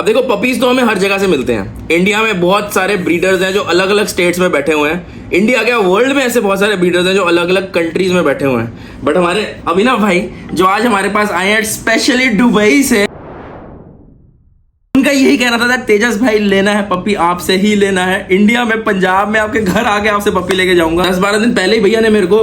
देखो पपीज तो हमें हर जगह से मिलते हैं। इंडिया में बहुत सारे ब्रीडर्स हैं जो अलग अलग स्टेट्स में बैठे हुए हैं। इंडिया क्या, वर्ल्ड में ऐसे बहुत सारे ब्रीडर्स हैं जो अलग अलग कंट्रीज में बैठे हुए हैं। बट हमारे अभिनव भाई जो आज हमारे पास आए हैं स्पेशली दुबई से, उनका यही कहना था तेजस भाई लेना है पपी आपसे ही लेना है। इंडिया में पंजाब में आपके घर आके आपसे पपी लेके जाऊंगा। 10-12 दिन पहले ही भैया ने मेरे को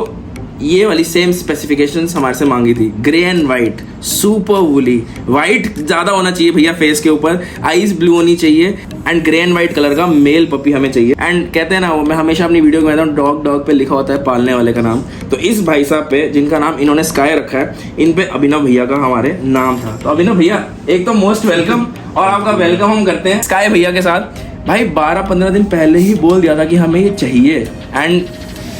ये वाली सेम स्पेसिफिकेशंस हमारे से मांगी थी। Grey and white, super woolly, white ज्यादा होना चाहिए भैया फेस के ऊपर, आईज ब्लू होनी चाहिए and grey and white colour का मेल पपी हमें चाहिए। एंड कहते हैं ना, वो मैं हमेशा अपनी वीडियो में कहता हूँ डॉग पे लिखा होता है पालने वाले का नाम। तो इस भाई साहब पे, जिनका नाम इन्होंने स्काई रखा है, इन पे अभिनव भैया का हमारे नाम था। तो अभिनव भैया एक तो मोस्ट वेलकम, और आपका वेलकम हम करते हैं स्काई भैया के साथ। भाई 12-15 दिन पहले ही बोल दिया था कि हमें ये चाहिए, एंड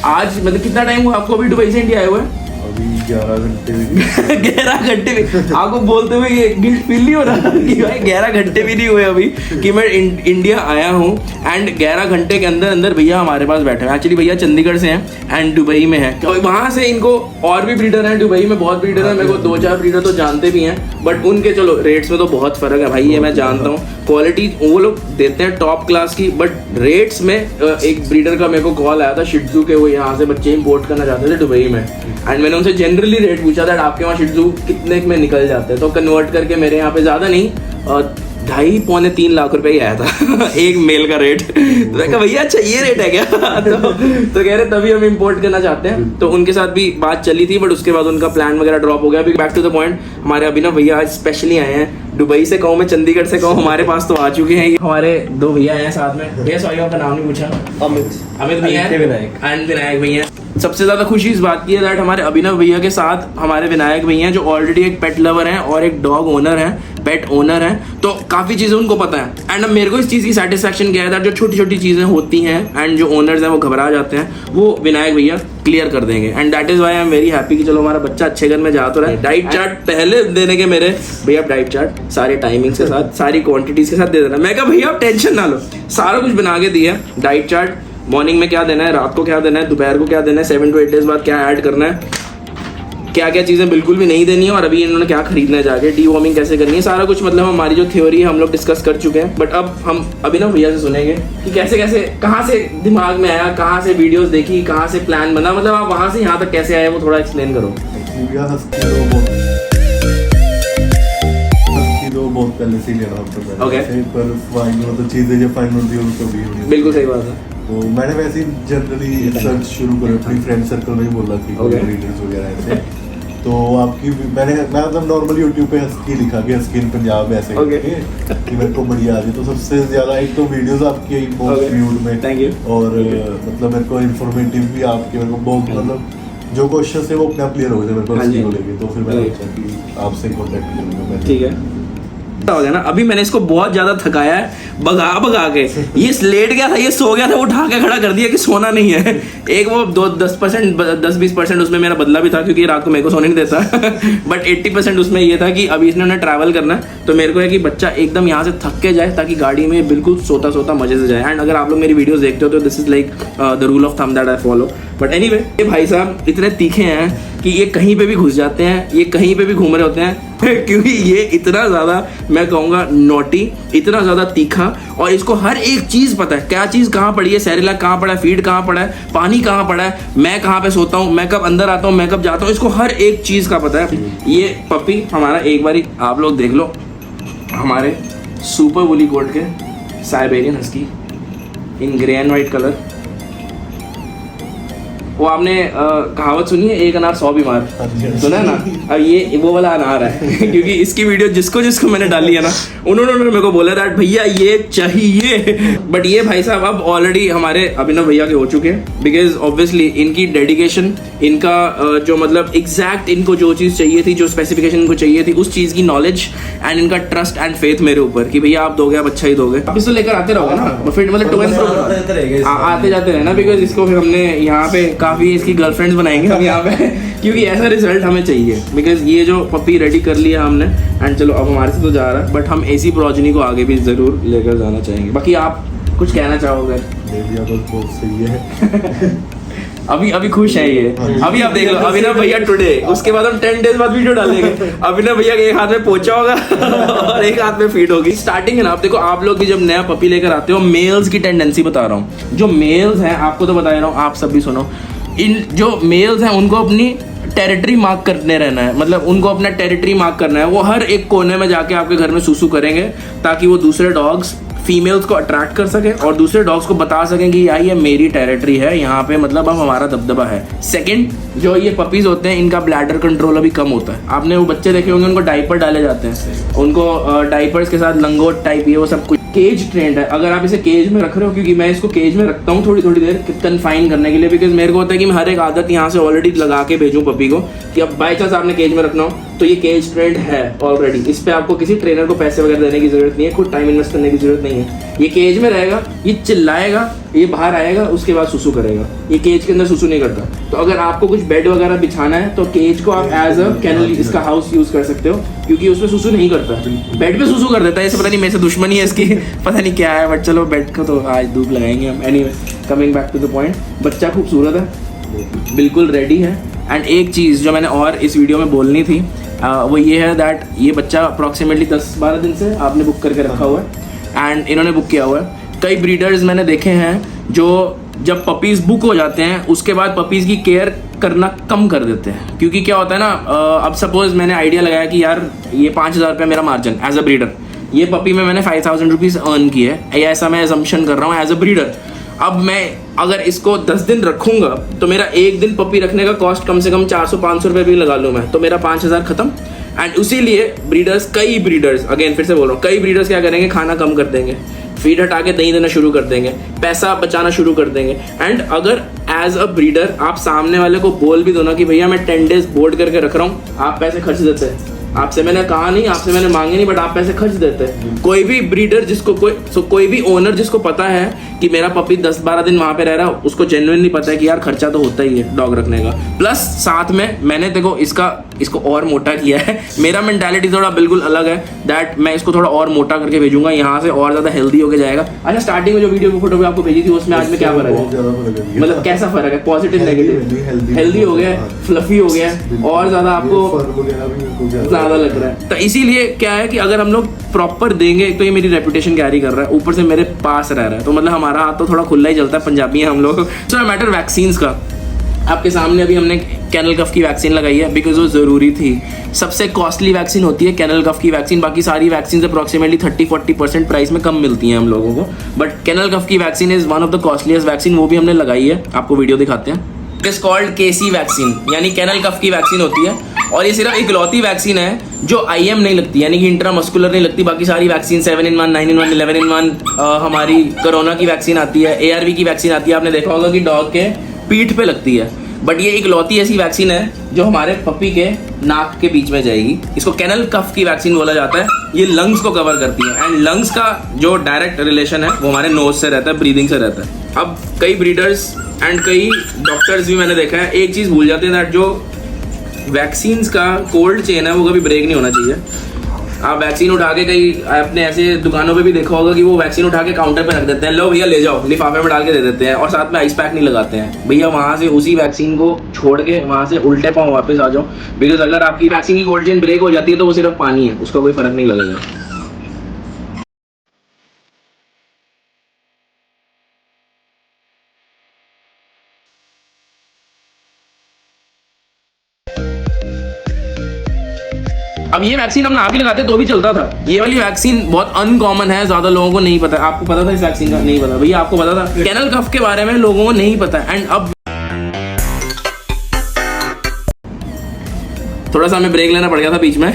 आज मतलब कितना टाइम हुआ आपको अभी दुबई से इंडिया आए हुए? अभी 11 घंटे भी 11 घंटे भी आपको बोलते हुए ये गिल्ट फील नहीं हो रहा कि भाई 11 घंटे भी नहीं हुए अभी कि मैं इंडिया आया हूँ, एंड 11 घंटे के अंदर अंदर भैया हमारे पास बैठे हैं। एक्चुअली भैया चंडीगढ़ से हैं एंड दुबई में है, तो वहाँ से इनको और भी ब्रीडर हैं। दुबई में बहुत ब्रीडर हैं, मेरे को 2-4 ब्रीडर तो जानते भी हैं, बट उनके चलो रेट्स में तो बहुत फर्क है भाई, ये मैं जानता हूँ। क्वालिटी वो लोग देते हैं टॉप क्लास की, बट रेट्स में एक ब्रीडर का मेरे को कॉल आया था शिट्जू के, वो यहाँ से बच्चे इंपोर्ट करना चाहते थे दुबई में, एंड मैंने उनसे जनरली रेट पूछा था आपके वहाँ शिट्जू कितने में निकल जाते हैं, तो कन्वर्ट करके मेरे यहाँ पे ज़्यादा नहीं 2.5-3 लाख रुपए ही आया था एक मेल का रेट। तो मैं कहा भैया अच्छा ये रेट है क्या? तो कह रहे तभी हम इंपोर्ट करना चाहते हैं। तो उनके साथ भी बात चली थी, बट उसके बाद उनका प्लान वगैरह ड्रॉप हो गया। अभी बैक टू द पॉइंट, हमारे अभिनव भैया आज स्पेशली आए हैं। दुबई से कहूँ मैं, चंडीगढ़ से कहूँ, हमारे पास तो आ चुके हैं। हमारे 2 भैया हैं साथ में। भैया सॉरी आपका नाम नहीं पूछा। अमित भैया एंड विनायक भैया। सबसे ज्यादा खुशी इस बात की है दैट हमारे अभिनव भैया के साथ हमारे विनायक भैया जो ऑलरेडी एक पेट लवर हैं और एक डॉग ओनर हैं, पेट ओनर हैं, तो काफ़ी चीज़ें उनको पता है। एंड अब मेरे को इस चीज़ की सेटिस्फैक्शन क्या है दैट जो छोटी छोटी चीज़ें होती हैं एंड जो ओनर्स हैं वो घबरा जाते हैं, वो विनायक भैया क्लियर कर देंगे। And that is why I am very happy कि चलो हमारा बच्चा अच्छे घर में जा तो रहा है। डाइट चार्ट पहले देने के मेरे भैया, डाइट चार्ट सारे टाइमिंग्स के साथ, सारी क्वान्टिटीज़ के साथ दे देना। मैं कहा भैया आप टेंशन ना लो, सारा कुछ बना के दिया। डाइट चार्ट, मॉर्निंग में क्या देना है, रात को क्या देना है, दोपहर को क्या देना है, 7 to 8 डेज बाद क्या ऐड करना है, क्या क्या चीज़ें बिल्कुल भी नहीं देनी है, और अभी इन्होंने क्या खरीदना है जाके, डीवॉर्मिंग कैसे करनी है, सारा कुछ मतलब हमारी जो थ्योरी है हम लोग डिस्कस कर चुके हैं। बट अब हम अभिनव भैया से सुनेंगे कि कैसे कैसे, कहाँ से दिमाग में आया, कहाँ से वीडियोस देखी, कहाँ से प्लान बना, मतलब आप वहाँ से यहाँ तक कैसे आए वो थोड़ा एक्सप्लेन करो। बहुत पहले से लेना होता ओके, पर फाइनल तो चीजें जो फाइनल होती है वो कभी नहीं। बिल्कुल सही बात है। तो मैंने वैसे ही जनरली सर्च शुरू करा, अपनी फ्रेंड सर्कल में ही बोला कि ब्रीडर्स वगैरह ऐसे। तो आपकी मैं मतलब नॉर्मल यूट्यूब पे हस्की लिखा कि हस्की इन पंजाब ऐसे करके कि मेरे को बढ़िया आ गई। तो सबसे ज्यादा एक तो वीडियोस आपकी बहुत व्यूड में, थैंक यू, और मतलब मेरे को इन्फॉर्मेटिव भी आपके, मेरे को बहुत मतलब जो क्वेश्चन है वो अपने आप क्लियर हो गए मेरे को हस्की को लेके। तो फिर मैंने सोचा कि आपसे कॉन्टेक्ट करूँगा। ठीक है, हो गया ना। अभी मैंने इसको बहुत ज्यादा थकाया है भगा भगा के, ये लेट गया था, ये सो गया था, वो उठा के खड़ा कर दिया कि सोना नहीं है। एक वो 10-20% उसमें मेरा बदला भी था क्योंकि रात को मेरे को सोने नहीं देता बट 80% उसमें ये था कि अभी इसने ट्रैवल करना है, तो मेरे को है कि बच्चा एकदम यहाँ से थक के जाए ताकि गाड़ी में बिल्कुल सोता सोता मजे से जाए। एंड अगर आप लोग मेरी वीडियोस देखते हो तो this is like the rule of thumb that I follow. But anyway, ये भाई साहब इतने तीखे हैं कि ये कहीं पे भी घुस जाते हैं, ये कहीं पे भी घूम रहे होते हैं क्योंकि ये इतना ज़्यादा, मैं कहूँगा नॉटी, इतना ज़्यादा तीखा, और इसको हर एक चीज़ पता है, क्या चीज़ कहाँ पड़ी है, सेरेलैक कहाँ पड़ा है, फीड कहाँ पड़ा है, पानी कहाँ पड़ा है, मैं कहाँ पे सोता हूँ, मैं कब अंदर आता हूँ, मैं कब जाता हूँ, इसको हर एक चीज़ का पता है। ये पपी हमारा एक बारी आप लोग देख लो, हमारे सुपर वुली कोट के Siberian husky in grey and white colour. वो आपने कहावत सुनी है, एक अनार 100 बीमार, सुना है ना? अब ये वो वाला अनार है क्योंकि इसकी वीडियो जिसको जिसको मैंने डाली है ना, उन्होंने मेरे को बोला दैट भैया ये चाहिए। बट ये भाई साहब अब ऑलरेडी हमारे अभिनव भैया के हो चुके हैं, बिकॉज ऑब्वियसली इनकी डेडिकेशन, इनका जो मतलब एग्जैक्ट इनको जो चीज़ चाहिए थी, जो स्पेसिफिकेशन इनको चाहिए थी, उस चीज़ की नॉलेज एंड इनका ट्रस्ट एंड फेथ मेरे ऊपर कि भैया आप दोगे, आप अच्छा ही दोगे। आप इसको लेकर आते रहोगे ना, फिर मतलब टू एंड फ्रो आते जाते रहे ना, बिकॉज इसको फिर हमने यहाँ पे काफ़ी इसकी गर्लफ्रेंड्स बनाएंगे हम यहाँ पे क्योंकि ऐसा रिजल्ट हमें चाहिए। बिकॉज ये जो पपी रेडी कर लिया हमने, एंड चलो अब हमारे से तो जा रहा है, बट हम ऐसी प्रोजनी को आगे भी ज़रूर लेकर जाना चाहेंगे। बाकी आप कुछ कहना चाहोगे? बहुत सही है अभी खुश है ये। अभी आप देख लो अभिनव भैया टुडे, उसके बाद हम 10 डेज बाद वीडियो डालेंगे। अभिनव भैया के एक हाथ में पोछा होगा और एक हाथ में फीड होगी। स्टार्टिंग है ना, आप देखो आप लोग भी जब नया पपी लेकर आते हो, मेल्स की टेंडेंसी बता रहा हूँ, जो मेल्स हैं आपको तो बता रहा हूँ, आप सब भी सुनो, इन जो मेल्स हैं उनको अपनी टेरिटरी मार्क करने रहना है, मतलब उनको अपना टेरिटरी मार्क करना है। वो हर एक कोने में जाके आपके घर में सूसू करेंगे ताकि वो दूसरे डॉग्स फीमेल्स को अट्रैक्ट कर सके और दूसरे डॉग्स को बता सकें कि यार ये मेरी टेरिटरी है, यहाँ पे मतलब अब हमारा दबदबा है। सेकंड, जो ये पपीज होते हैं इनका ब्लैडर कंट्रोल अभी कम होता है। आपने वो बच्चे देखे होंगे उनको डाइपर डाले जाते हैं, उनको डाइपर्स के साथ लंगोट टाइप ये वो सब कुछ। केज ट्रेंड है, अगर आप इसे केज में रख रहे हो, क्योंकि मैं इसको केज में रखता हूँ थोड़ी थोड़ी देर कन्फाइन करने के लिए, बिकॉज मेरे को होता है कि मैं हर एक आदत यहाँ से ऑलरेडी लगा के भेजूँ पपी को कि अब बाई चांस आपने केज में रखना हो तो ये केज ट्रेंड है ऑलरेडी। इस पे आपको किसी ट्रेनर को पैसे वगैरह देने की जरूरत नहीं है, कुछ टाइम इन्वेस्ट करने की जरूरत नहीं है। ये केज में रहेगा, ये चिल्लाएगा, ये बाहर आएगा, उसके बाद सुसु करेगा। ये केज के अंदर सुसु नहीं करता। तो अगर आपको कुछ बेड वगैरह बिछाना है तो केज को आप एज अ कैनल इसका हाउस यूज कर सकते हो, क्योंकि उसमें सुसु नहीं करता, बेड पे सुसु कर देता है। ऐसे पता नहीं मेरे से दुश्मनी है इसकी पता नहीं क्या है, बट चलो बेड को तो आज धूप लगाएंगे हम। Anyway, coming back to the point, बच्चा खूबसूरत है, बिल्कुल रेडी है। एंड एक चीज़ जो मैंने और इस वीडियो में बोलनी थी वो ये है दैट ये बच्चा अप्रॉक्सीमेटली 10-12 दिन से आपने बुक करके रखा हुआ है एंड इन्होंने बुक किया हुआ है। कई ब्रीडर्स मैंने देखे हैं जो जब पपीज़ बुक हो जाते हैं उसके बाद पपीज़ की केयर करना कम कर देते हैं, क्योंकि क्या होता है ना, अब सपोज मैंने आइडिया लगाया कि यार ये 5,000 रुपये मेरा मार्जिन एज अ ब्रीडर, ये पपी में मैंने 5,000 रुपीज़ अर्न की है, ऐसा मैं एजम्पशन कर रहा हूँ एज अ ब्रीडर। अब मैं अगर इसको 10 दिन रखूंगा तो मेरा एक दिन पपी रखने का कॉस्ट कम से कम 400-500 रुपये भी लगा लूँ मैं, तो मेरा 5,000 खत्म। एंड उसीलिए कई ब्रीडर्स अगेन फिर से बोल रहा हूँ, कई ब्रीडर्स क्या करेंगे, खाना कम कर देंगे, फीड हटा के दही देना शुरू कर देंगे, पैसा बचाना शुरू कर देंगे। एंड अगर एज अ ब्रीडर आप सामने वाले को बोल भी दो ना कि भैया मैं 10 डेज बोर्ड करके रख रहा हूँ, आप पैसे खर्च देते हैं। आपसे मैंने कहा नहीं, आपसे मैंने मांगे नहीं, बट आप पैसे खर्च देते हैं। कोई भी ब्रीडर जिसको कोई भी ओनर जिसको पता है कि मेरा पपी 10-12 दिन वहां पे रह रहा है, उसको जेन्युइनली पता है कि यार खर्चा तो होता ही है डॉग रखने का। प्लस साथ में मैंने देखो इसको और मोटा किया है। मेरा मेंटालिटी थोड़ा बिल्कुल अलग है दैट मैं इसको थोड़ा और मोटा करके भेजूंगा, यहाँ से और ज्यादा हेल्दी होके जाएगा। अच्छा, स्टार्टिंग में जो वीडियो की फोटो आपको भेजी थी उसमें आज में क्या फर्क है, मतलब कैसा फर्क है, पॉजिटिव नेगेटिव? हेल्दी हो गया, फ्लफी हो गया, और ज्यादा आपको ज्यादा लग रहा है। तो इसीलिए क्या है कि अगर हम लोग प्रॉपर देंगे, तो ये मेरी रेपुटेशन कैरी कर रहा है, ऊपर से मेरे पास रह रहा है, तो मतलब हमारा हाथ तो थोड़ा खुला ही चलता है, पंजाबी हैं हम लोग। सो मैटर वैक्सीन्स का, आपके सामने अभी हमने कैनल कफ की वैक्सीन लगाई है बिकॉज वो ज़रूरी थी। सबसे कॉस्टली वैक्सीन होती है कैनल कफ की वैक्सीन, बाकी सारी वैक्सीन अप्रॉक्सीमेटली 30-40% प्राइस में कम मिलती हैं हम लोगों को, बट कैनल कफ की vaccine is one of the costliest vaccine, वो भी हमने लगाई है, आपको वीडियो दिखाते हैं। It is called KC vaccine, यानी कैनल कफ की वैक्सीन होती है, और ये सिर्फ इकलौती वैक्सीन है जो IM नहीं लगती, यानी कि इंट्रामस्कुलर नहीं लगती। बाकी सारी वैक्सीन 7-in-1, 9-in-1, 11-in-1, हमारी कोरोना की वैक्सीन आती है, ARV की वैक्सीन आती है, आपने देखा होगा कि डॉग के पीठ पे लगती है, बट ये इकलौती ऐसी वैक्सीन है जो हमारे पपी के नाक के बीच में जाएगी। इसको कैनल कफ की वैक्सीन बोला जाता है। ये लंग्स को कवर करती है, एंड लंग्स का जो डायरेक्ट रिलेशन है वो हमारे नोज से रहता है, ब्रीदिंग से रहता है। अब कई ब्रीडर्स एंड कई डॉक्टर्स भी मैंने देखा है एक चीज़ भूल जाते हैं दैट जो वैक्सीन्स का कोल्ड चेन है वो कभी ब्रेक नहीं होना चाहिए। आप वैक्सीन उठा के कहीं अपने ऐसे दुकानों पे भी देखा होगा कि वो वैक्सीन उठा के काउंटर पे रख देते हैं, लो भैया ले जाओ, लिफाफे में डाल के दे देते हैं, और साथ में आइस पैक नहीं लगाते हैं। भैया वहाँ से उसी वैक्सीन को छोड़ के वहाँ से उल्टे पाँव वापस आ जाओ, बिकॉज अगर आपकी वैक्सीन की कोल्ड चेन ब्रेक हो जाती है तो वो सिर्फ पानी है, उसका कोई फर्क नहीं लगेगा। अब ये वैक्सीन हम ना भी लगाते तो भी चलता था। ये वाली वैक्सीन बहुत अनकॉमन है, ज्यादा लोगों को नहीं पता। आपको पता था इस वैक्सीन का? नहीं पता। भैया आपको पता था? कैनल कफ के बारे में लोगों को नहीं पता। एंड अब थोड़ा सा हमें ब्रेक लेना पड़ गया था बीच में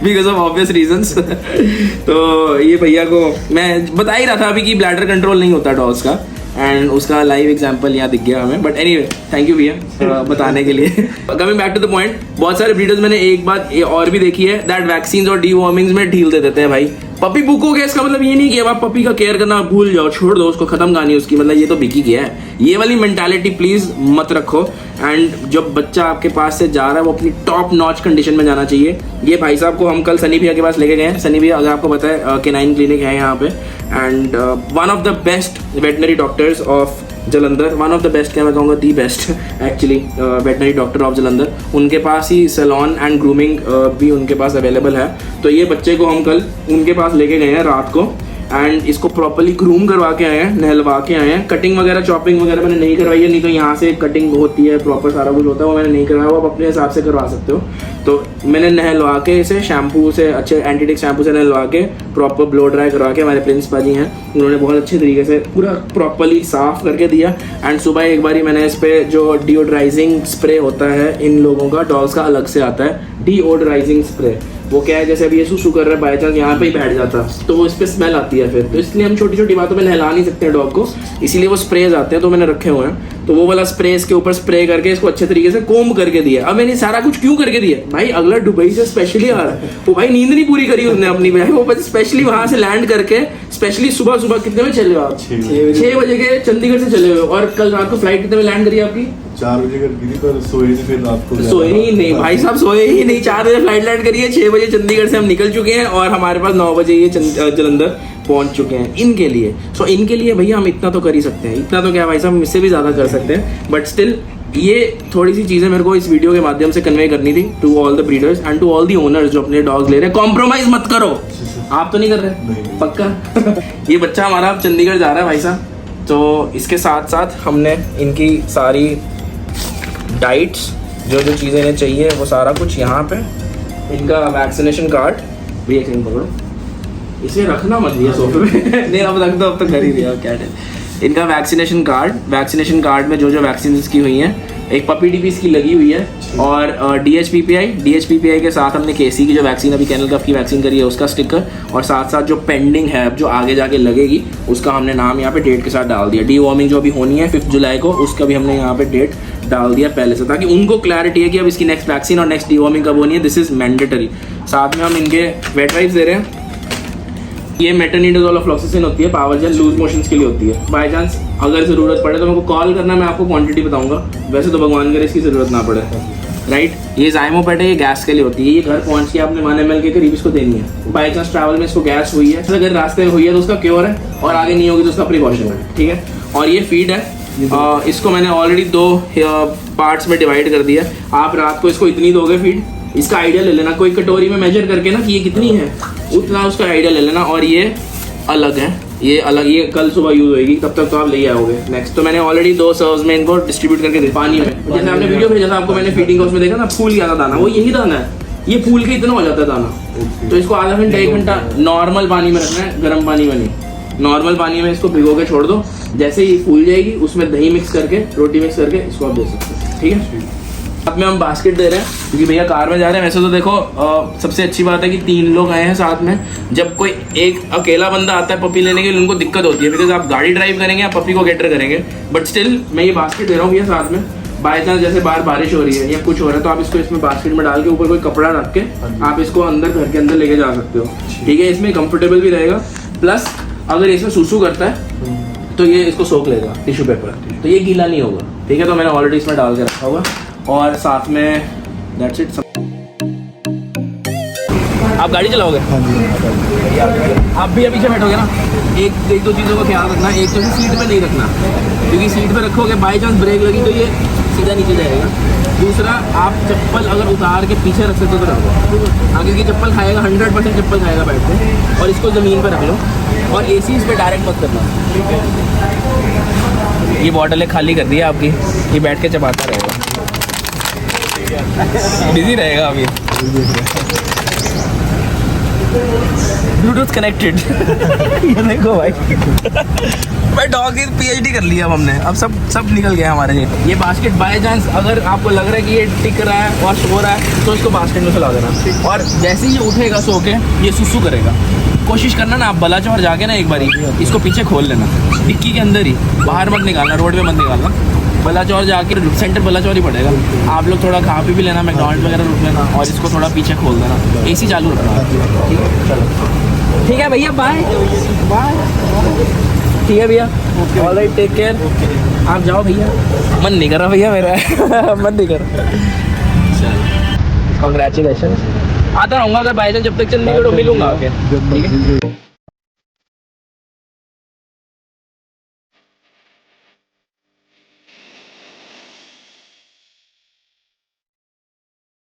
बिकॉज ऑफ ऑब्वियस रीजंस। तो ये भैया को मैं बता ही रहा था अभी कि ब्लैडर कंट्रोल नहीं होता डॉग्स का, एंड उसका लाइव एग्जांपल यहाँ दिख गया हमें। बट एनीवे, थैंक यू भैया बताने के लिए। Coming back to the point, बहुत सारे ब्रीडर्स मैंने एक बात और भी देखी है दैट वैक्सीन और डीवॉर्मिंग्स में ढील दे देते हैं। भाई पपी बुक हो गया, इसका मतलब ये नहीं कि अब आप पपी का केयर करना भूल जाओ, छोड़ दो उसको, खत्म कहानी उसकी, मतलब ये तो बिकी गया है। ये वाली मेंटालिटी प्लीज मत रखो। एंड जब बच्चा आपके पास से जा रहा है वो अपनी टॉप नॉच कंडीशन में जाना चाहिए। ये भाई साहब को हम कल सनी भैया के पास लेके गए। सनी भैया अगर आपको पता है केनाइन क्लिनिक है यहाँ पे, and one of the best veterinary doctors of Jalandhar, one of the best, क्या मैं कहूँगा the best actually, veterinary doctor of Jalandhar. उनके पास ही सैलून एंड ग्रूमिंग भी उनके पास अवेलेबल है। तो ये बच्चे को हम कल उनके पास लेके गए हैं रात को, एंड इसको प्रॉपर्ली ग्रूम करवा के आए हैं, नहलवा के आए हैं। कटिंग वगैरह चॉपिंग वगैरह मैंने नहीं करवाई है, नहीं तो यहाँ से कटिंग होती है, प्रॉपर सारा कुछ होता है, वो मैंने नहीं करवाया, वो आप अपने हिसाब से करवा सकते हो। तो मैंने नहलवा के इसे शैम्पू से, अच्छे एंटीटिक शैम्पू से नहलवा के प्रॉपर ब्लो ड्राई करवा के, हमारे प्रिंस पाजी हैं उन्होंने बहुत अच्छे तरीके से पूरा प्रॉपर्ली साफ करके दिया। एंड सुबह एक बारी मैंने इस पर जो डिओड्राइजिंग स्प्रे होता है इन लोगों का, डॉग्स का अलग से आता है डिओड्राइजिंग स्प्रे, वो क्या है जैसे अभी ये सुसु कर रहा है बाई चांस यहाँ पे ही बैठ जाता तो वो इस पर स्मेल आती है फिर, तो इसलिए हम छोटी छोटी बातों में नहला नहीं सकते हैं डॉग को, इसीलिए वो स्प्रेज आते हैं, तो मैंने रखे हुए हैं। तो वो वाला स्प्रे इसके ऊपर स्प्रे करके इसको अच्छे तरीके से कोम करके दिया। अब मैंने सारा कुछ क्यों करके दिया भाई, अगला दुबई से स्पेशली आ रहा है, वो भाई नींद नहीं पूरी करी उसने अपनी भाई, वो बस स्पेशली वहां से लैंड करके स्पेशली सुबह सुबह कितने बजे चले हो आप? 6 बजे के चंडीगढ़ से चले हुए, और कल रात को फ्लाइट कितने बजे लैंड करी आपकी? 4 बजे कर दी, पर सोए नहीं, फिर रात को सोए ही नहीं भाई साहब, सोए ही नहीं। 4 बजे फ्लाइट लैंड करी है, 6 बजे चंडीगढ़ से हम निकल चुके हैं, और हमारे पास 9 बजे ये जलंधर पहुंच चुके हैं इनके लिए। सो इनके लिए भैया हम इतना तो कर ही सकते हैं, इतना तो क्या भाई साहब, इससे भी ज़्यादा कर सकते हैं, बट स्टिल ये थोड़ी सी चीज़ें मेरे को इस वीडियो के माध्यम से कन्वे करनी थी to all the breeders and to all the owners जो अपने डॉग्स ले रहे हैं। कॉम्प्रोमाइज़ मत करो, आप तो नहीं कर रहे? नहीं। पक्का? ये बच्चा हमारा अब चंडीगढ़ जा रहा है भाई साहब, तो इसके साथ साथ हमने इनकी सारी डाइट्स, जो जो चीज़ें इन्हें चाहिए वो सारा कुछ यहाँ पे, इनका वैक्सीनेशन कार्ड भी एक पकड़ो, इसे रखना मत लिया सोफे पे नहीं अब रख दो, अब तो कर ही दिया क्या है। इनका वैक्सीनेशन कार्ड में जो जो वैक्सीन की हुई हैं, एक पपी डीपीस की लगी हुई है, और डीएचपीपीआई के साथ हमने केसी की जो वैक्सीन अभी कैनल कफ की वैक्सीन करी है उसका स्टिकर, और साथ साथ जो पेंडिंग है अब जो आगे जाके लगेगी उसका हमने नाम यहाँ पे डेट के साथ डाल दिया। डीवॉर्मिंग जो अभी होनी है 5 जुलाई को, उसका भी हमने यहाँ पे डेट डाल दिया पहले से, ताकि उनको क्लैरिटी है कि अब इसकी नेक्स्ट वैक्सीन और नेक्स्ट डीवॉर्मिंग कब होनी है, दिस इज मैंडेटरी। साथ में हम इनके वेट वाइप्स दे रहे हैं, ये मेटरनिडाजोल फ्लॉक्सिसिन होती है, पावर जेल लूज मोशंस के लिए होती है। बाय चांस अगर ज़रूरत पड़े तो मेरे को कॉल करना, मैं आपको क्वांटिटी बताऊंगा, वैसे तो भगवान करे इसकी ज़रूरत ना पड़े, राइट। ये ज़ाइमोपेट है, ये गैस के लिए होती है, ये घर पहुंच के आपने 1 ml के करीब इसको देनी है। बाई चांस ट्रैवल में इसको गैस हुई है, अगर रास्ते में हुई है तो उसका क्योर है, और आगे नहीं होगी तो उसका प्रिकॉशन है, ठीक है। और ये फीड है, इसको मैंने ऑलरेडी 2 पार्ट्स में डिवाइड कर दिया। आप रात को इसको इतनी दोगे फीड, इसका आइडिया ले लेना, कोई कटोरी में मेजर करके ना कि ये कितनी है, उतना उसका आइडिया ले लेना। और ये अलग है, ये अलग, ये कल सुबह यूज होएगी, तब तक तो आप ले आओगे नेक्स्ट। तो मैंने ऑलरेडी 2 सर्व्स में इनको डिस्ट्रीब्यूट करके दे पानी में, जैसे आपने वीडियो भेजा था आपको मैंने फीडिंग का, उसमें देखा ना फूल गया था दाना, वो यही दाना है, ये फूल के इतना हो जाता है दाना। तो इसको आधा घंटा 1 घंटा नॉर्मल पानी में रखना है, गर्म पानी में नहीं, नॉर्मल पानी में इसको भिगो के छोड़ दो, जैसे ही फूल जाएगी उसमें दही मिक्स करके, रोटी मिक्स करके इसको आप दे सकते हो, ठीक है। साथ में हम बास्केट दे रहे हैं क्योंकि भैया कार में जा रहे हैं। वैसे तो देखो सबसे अच्छी बात है कि 3 लोग आए हैं साथ में, जब कोई एक अकेला बंदा आता है पपी लेने के लिए उनको दिक्कत होती है, बिकॉज आप गाड़ी ड्राइव करेंगे, आप पपी को कैटर करेंगे, बट स्टिल मैं ये बास्केट दे रहा हूँ भैया साथ में। बाई चांस जैसे बाहर बारिश हो रही है या कुछ हो रहा है तो आप इसको इसमें बास्केट में डाल के ऊपर कोई कपड़ा रख के आप इसको अंदर घर के अंदर लेके जा सकते हो, ठीक है। इसमें कंफर्टेबल भी रहेगा, प्लस अगर इसमें सुसु करता है तो ये इसको सोख लेगा टिश्यू पेपर, तो ये गीला नहीं होगा, ठीक है। तो मैंने ऑलरेडी इसमें डाल के रखा होगा, और साथ में दैट्स इट। आप गाड़ी चलाओगे? आप भी पीछे बैठोगे ना, एक दो चीज़ों का ख्याल रखना। एक तो सीट पे नहीं रखना, क्योंकि सीट पे रखोगे बाई चांस ब्रेक लगी तो ये सीधा नीचे जाएगा। दूसरा, आप चप्पल अगर उतार के पीछे रख सकते हो तो रखो, आगे की चप्पल खाएगा, 100% चप्पल खाएगा बैठ के। और इसको ज़मीन पर रख लो, और AC इस पर डायरेक्ट मत करना, ठीक है। ये बॉटल खाली कर दी है आपकी, ये बैठ के चबाता रहेगा, बिजी रहेगा अभी, ब्लूटूथ कनेक्टेड ये देखो भाई भाई डॉग की PhD कर लिया अब हमने, अब सब निकल गया हमारे लिए। ये बास्केट बाय चांस अगर आपको लग रहा है कि ये टिक रहा है और सो रहा है तो इसको बास्केट में फैला देना, और जैसे ही ये उठेगा सो के ये सुसु करेगा, कोशिश करना ना आप बलाचौर जाके ना एक बारी इसको पीछे खोल लेना, डिक्की के अंदर ही, बाहर मत निकालना, रोड पे मत निकालना, बलाचौर जाके सेंटर बलाचौर ही पड़ेगा। आप लोग थोड़ा खा पी भी लेना, मैकडॉनल्ड्स वगैरह रुक लेना, और इसको थोड़ा पीछे खोल देना, AC चालू रखना, ठीक है। चलो ठीक है भैया, बाय बाय, ठीक है भैया, ऑलराइट, टेक केयर, आप जाओ भैया। मन नहीं कर रहा भैया मेरा मन नहीं कर रहा। चलो कॉन्ग्रेचुलेशन, आता रहूँगा अगर बाई चांस, जब तक चंडीगढ़ मिलूंगा आके, ठीक है।